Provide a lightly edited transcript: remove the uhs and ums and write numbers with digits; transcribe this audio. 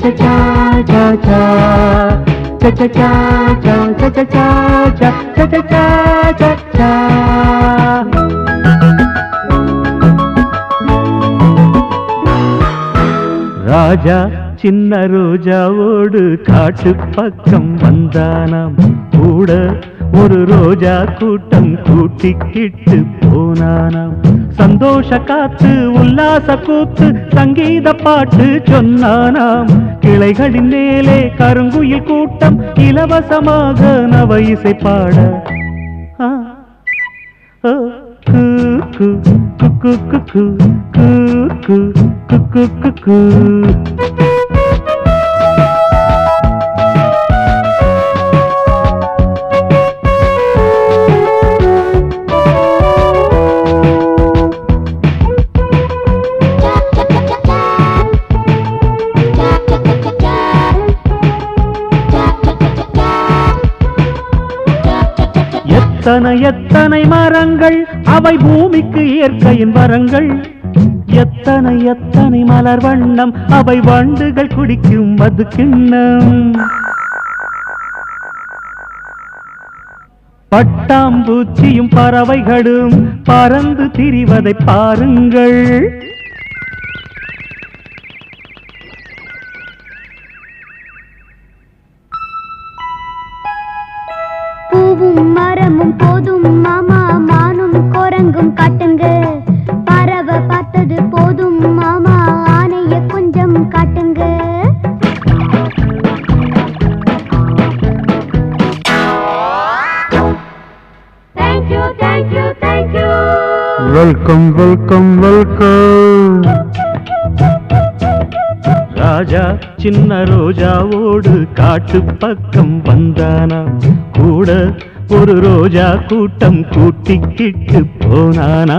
ராஜா சின்ன ரோஜாவோடு காட்டு பக்கம் வந்தானாம். கூட ஒரு ரோஜா கூட்டம் கூட்டிக்கிட்டு போனானாம். சந்தோஷ காத்து உல்லாச கூத்து சங்கீத பாட்டு சொன்னானாம். கிளைகளின் மேலே கருங்குயில் கூட்டம் இலவசமாக நவ இசை பாட எத்தனை எத்தனை மரங்கள் அவை பூமிக்கு இயற்கையின் வரங்கள். எத்தனை எத்தனை மலர் வண்ணம் அவை வண்டுகள் குடிக்கும் மது கிண்ணம். பட்டாம்பூச்சியும் பறவைகளும் பறந்து திரிவதை பாருங்கள். பூவும் மரமும் போதும் மாமா, மானும் குரங்கும் காட்டுங்க. பறவை பார்த்தது போதும் மாமா, ஆனைய கொஞ்சம் காட்டுங்க. Thank you thank you thank you. Welcome welcome welcome. Raja சின்ன ரோஜாவோடு காட்டு பக்கம் வந்தானா. கூட ஒரு ரோஜா கூட்டம் கூட்டிக்கிட்டு போனானா.